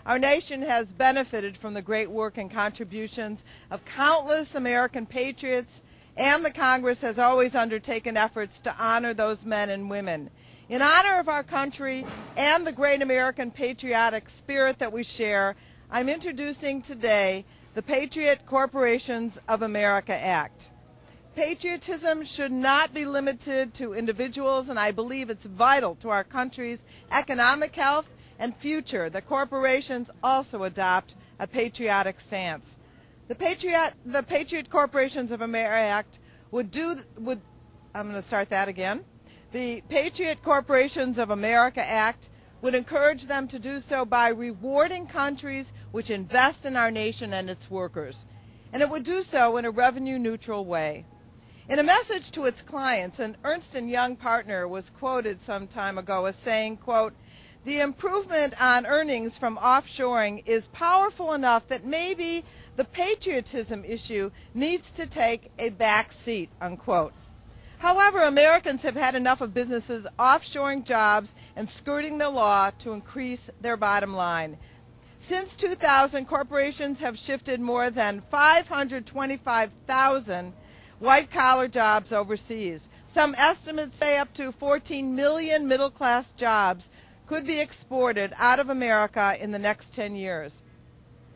Our nation has benefited from the great work and contributions of countless American patriots, and the Congress has always undertaken efforts to honor those men and women. In honor of our country and the great American patriotic spirit that we share, I'm introducing today the Patriot Corporations of America Act. Patriotism should not be limited to individuals, and I believe it's vital to our country's economic health and future that corporations also adopt a patriotic stance. The Patriot Corporations of America Act The Patriot Corporations of America Act would encourage them to do so by rewarding countries which invest in our nation and its workers, and it would do so in a revenue-neutral way. In a message to its clients, an Ernst & Young partner was quoted some time ago as saying, quote, "The improvement on earnings from offshoring is powerful enough that maybe the patriotism issue needs to take a back seat," unquote. However, Americans have had enough of businesses offshoring jobs and skirting the law to increase their bottom line. Since 2000, corporations have shifted more than 525,000 white-collar jobs overseas. Some estimates say up to 14 million middle-class jobs could be exported out of America in the next 10 years.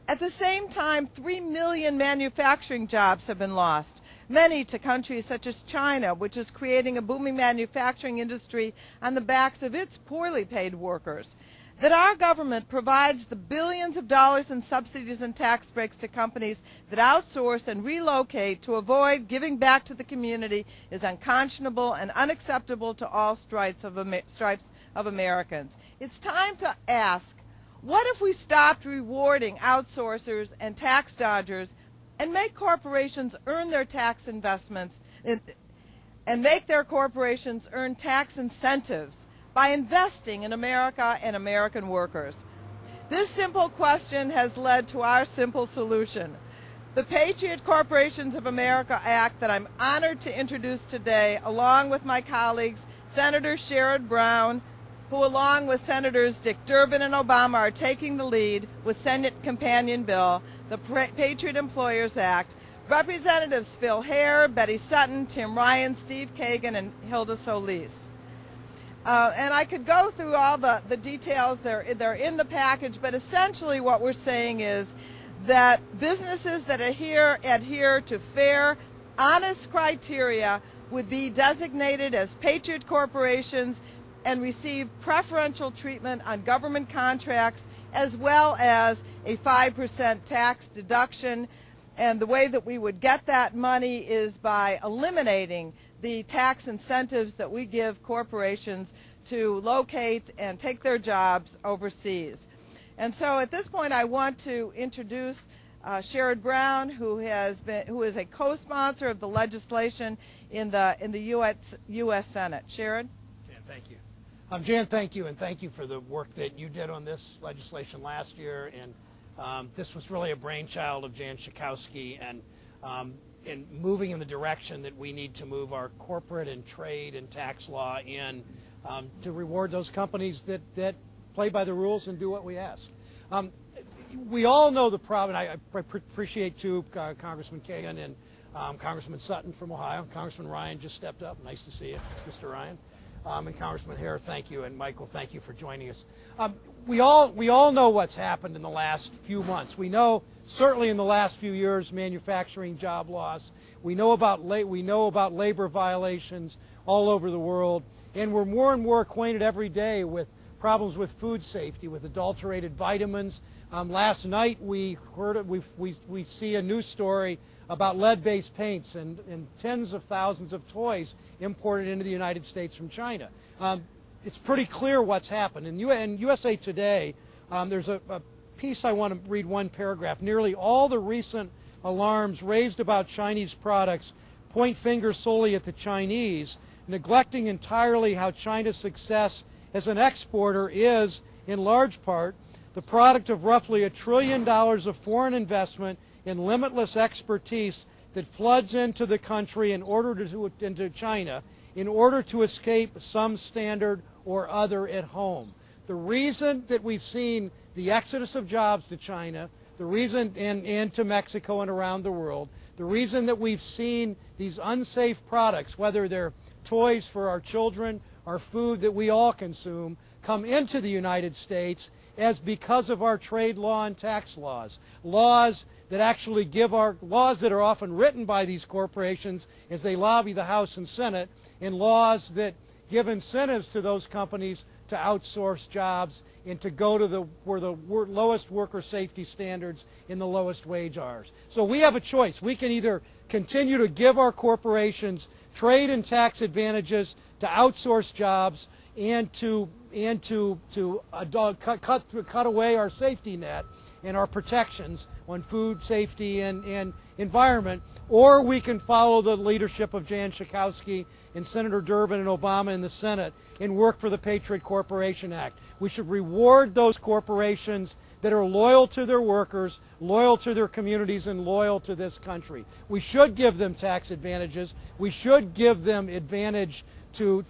At the same time, 3 million manufacturing jobs have been lost, many to countries such as China, which is creating a booming manufacturing industry on the backs of its poorly paid workers. That our government provides the billions of dollars in subsidies and tax breaks to companies that outsource and relocate to avoid giving back to the community is unconscionable and unacceptable to all stripes of Americans. It's time to ask, what if we stopped rewarding outsourcers and tax dodgers and make corporations earn their tax investments and make their corporations earn tax incentives by investing in America and American workers? This simple question has led to our simple solution. The Patriot Corporations of America Act that I'm honored to introduce today, along with my colleagues, Senator Sherrod Brown, who along with Senators Dick Durbin and Obama are taking the lead with Senate companion bill, the Patriot Employers Act, Representatives Phil Hare, Betty Sutton, Tim Ryan, Steve Kagan, and Hilda Solis. And I could go through all the details. They're in the package, but essentially what we're saying is that businesses that adhere to fair, honest criteria would be designated as Patriot corporations and receive preferential treatment on government contracts, as well as a 5% tax deduction. And the way that we would get that money is by eliminating the tax incentives that we give corporations to locate and take their jobs overseas. And so at this point I want to introduce Sherrod Brown, who is a co-sponsor of the legislation in the U.S. Senate. Sherrod? Jan, thank you. Jan, thank you, and thank you for the work that you did on this legislation last year. And this was really a brainchild of Jan Schakowsky, and in moving in the direction that we need to move our corporate and trade and tax law in to reward those companies that play by the rules and do what we ask. We all know the problem. I appreciate, too, Congressman Kagan and Congressman Sutton from Ohio. Congressman Ryan just stepped up. Nice to see you, Mr. Ryan. And Congressman Hare, thank you. And Michael, thank you for joining us. We all know what's happened in the last few months. We know, certainly in the last few years, manufacturing job loss. We know about labor violations all over the world, and we're more and more acquainted every day with problems with food safety, with adulterated vitamins. Last night we see a news story about lead-based paints and tens of thousands of toys imported into the United States from China. It's pretty clear what's happened. In USA Today, there's a piece I want to read one paragraph. Nearly all the recent alarms raised about Chinese products point fingers solely at the Chinese, neglecting entirely how China's success as an exporter is, in large part, the product of roughly $1 trillion of foreign investment and limitless expertise that floods into the country into China in order to escape some standard or other at home. The reason that we've seen the exodus of jobs to China, the reason, and to Mexico and around the world, the reason that we've seen these unsafe products, whether they're toys for our children or food that we all consume, come into the United States as because of our trade law and tax laws. Laws that actually give our laws that are often written by these corporations as they lobby the House and Senate, and laws that give incentives to those companies to outsource jobs and to go to where the lowest worker safety standards and the lowest wage are. So we have a choice. We can either continue to give our corporations trade and tax advantages to outsource jobs and to cut away our safety net and our protections on food safety and environment, or we can follow the leadership of Jan Schakowsky and Senator Durbin and Obama in the Senate and work for the Patriot Corporation Act. We should reward those corporations that are loyal to their workers, loyal to their communities, and loyal to this country. We should give them tax advantages. We should give them advantage to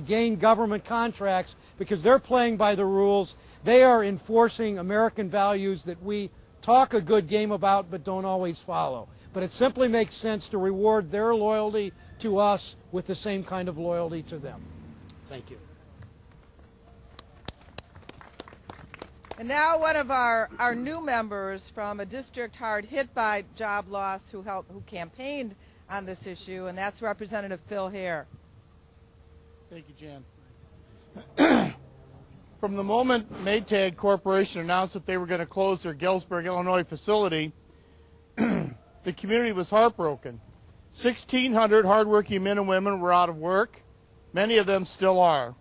gain government contracts because they're playing by the rules. They are enforcing American values that we talk a good game about but don't always follow. But it simply makes sense to reward their loyalty to us with the same kind of loyalty to them. Thank you. And now one of our new members from a district hard hit by job loss who campaigned on this issue, and that's Representative Phil Hare. Thank you, Jan. From the moment Maytag Corporation announced that they were going to close their Galesburg, Illinois facility, the community was heartbroken. 1,600 hardworking men and women were out of work. Many of them still are.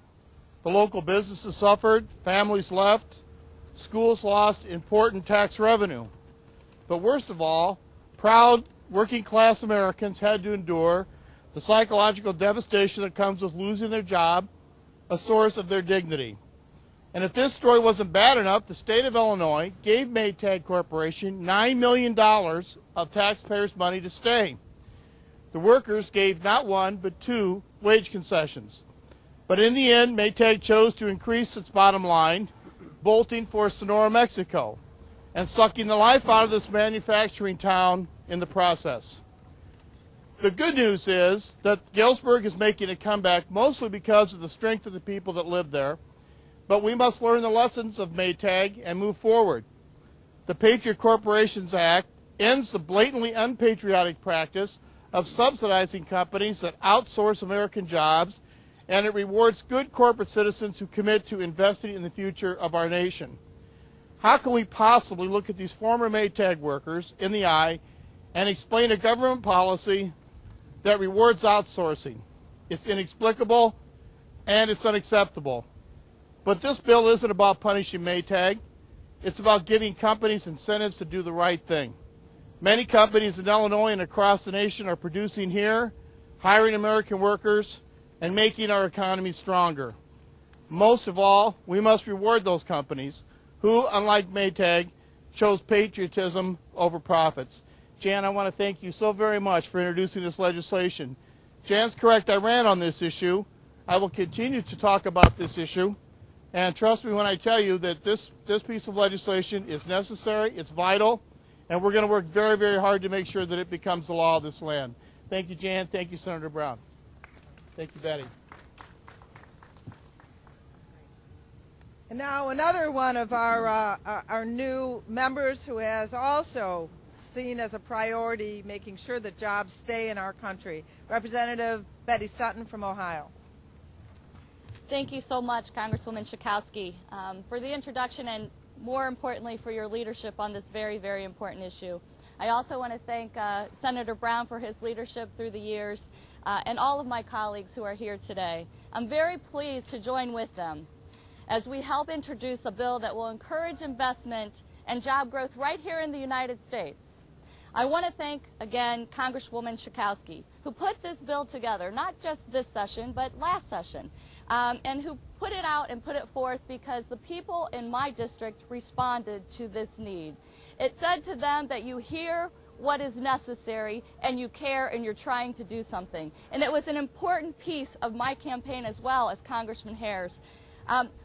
The local businesses suffered, families left, schools lost important tax revenue. But worst of all, proud working-class Americans had to endure the psychological devastation that comes with losing their job, a source of their dignity. And if this story wasn't bad enough, the state of Illinois gave Maytag Corporation $9 million of taxpayers' money to stay. The workers gave not one, but two wage concessions. But in the end, Maytag chose to increase its bottom line, bolting for Sonora, Mexico, and sucking the life out of this manufacturing town in the process. The good news is that Galesburg is making a comeback mostly because of the strength of the people that live there, but we must learn the lessons of Maytag and move forward. The Patriot Corporations Act ends the blatantly unpatriotic practice of subsidizing companies that outsource American jobs, and it rewards good corporate citizens who commit to investing in the future of our nation. How can we possibly look at these former Maytag workers in the eye and explain a government policy that rewards outsourcing? It's inexplicable and it's unacceptable. But this bill isn't about punishing Maytag. It's about giving companies incentives to do the right thing. Many companies in Illinois and across the nation are producing here, hiring American workers, and making our economy stronger. Most of all, we must reward those companies who, unlike Maytag, chose patriotism over profits. Jan, I want to thank you so very much for introducing this legislation. Jan's correct, I ran on this issue. I will continue to talk about this issue. And trust me when I tell you that this piece of legislation is necessary, it's vital, and we're going to work very, very hard to make sure that it becomes the law of this land. Thank you, Jan. Thank you, Senator Brown. Thank you, Betty. And now another one of our new members who has also seen as a priority making sure that jobs stay in our country, Representative Betty Sutton from Ohio. Thank you so much, Congresswoman Schakowsky, for the introduction and, more importantly, for your leadership on this very, very important issue. I also want to thank Senator Brown for his leadership through the years and all of my colleagues who are here today. I'm very pleased to join with them as we help introduce a bill that will encourage investment and job growth right here in the United States. I want to thank, again, Congresswoman Schakowsky, who put this bill together, not just this session, but last session. And who put it out and put it forth because the people in my district responded to this need. It said to them that you hear what is necessary and you care and you're trying to do something. And it was an important piece of my campaign as well as Congressman Hare's.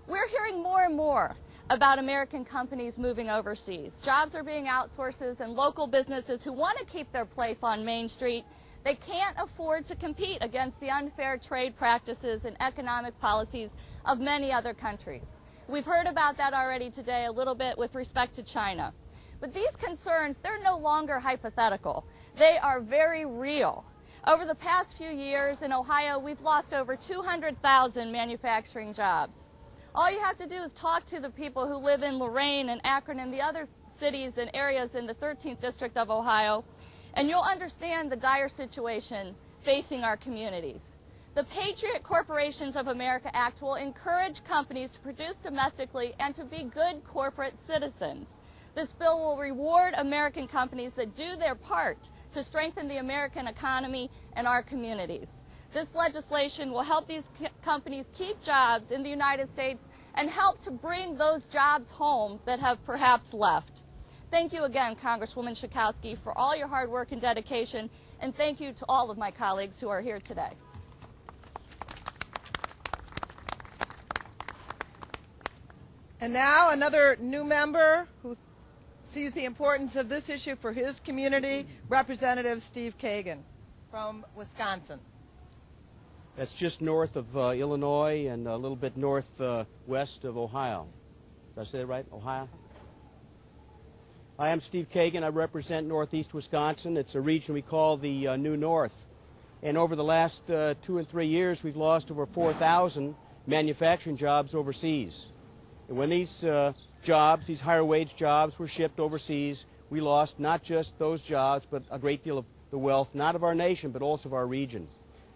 We're hearing more and more about American companies moving overseas. Jobs are being outsourced, and local businesses who want to keep their place on Main Street, they can't afford to compete against the unfair trade practices and economic policies of many other countries. We've heard about that already today a little bit with respect to China. But these concerns, they're no longer hypothetical. They are very real. Over the past few years in Ohio, we've lost over 200,000 manufacturing jobs. All you have to do is talk to the people who live in Lorain and Akron and the other cities and areas in the 13th District of Ohio, and you'll understand the dire situation facing our communities. The Patriotic Corporations of America Act will encourage companies to produce domestically and to be good corporate citizens. This bill will reward American companies that do their part to strengthen the American economy and our communities. This legislation will help these companies keep jobs in the United States and help to bring those jobs home that have perhaps left. Thank you again, Congresswoman Schakowsky, for all your hard work and dedication, and thank you to all of my colleagues who are here today. And now another new member who sees the importance of this issue for his community, Representative Steve Kagan from Wisconsin. That's just north of Illinois and a little bit northwest of Ohio. Did I say that right? Ohio? I am Steve Kagan. I represent northeast Wisconsin. It's a region we call the New North. And over the last 2 and 3 years, we've lost over 4,000 manufacturing jobs overseas. And when these jobs, these higher wage jobs, were shipped overseas, we lost not just those jobs, but a great deal of the wealth, not of our nation, but also of our region.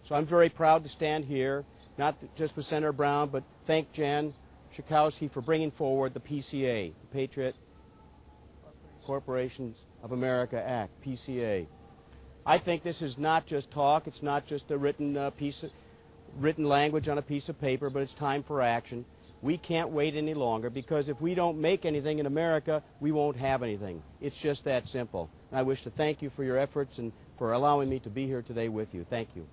So I'm very proud to stand here, not just with Senator Brown, but thank Jan Schakowsky for bringing forward the PCA, the Patriot Corporations of America Act, PCA. I think this is not just talk, it's not just a written language on a piece of paper, but it's time for action. We can't wait any longer, because if we don't make anything in America, we won't have anything. It's just that simple. And I wish to thank you for your efforts and for allowing me to be here today with you. Thank you.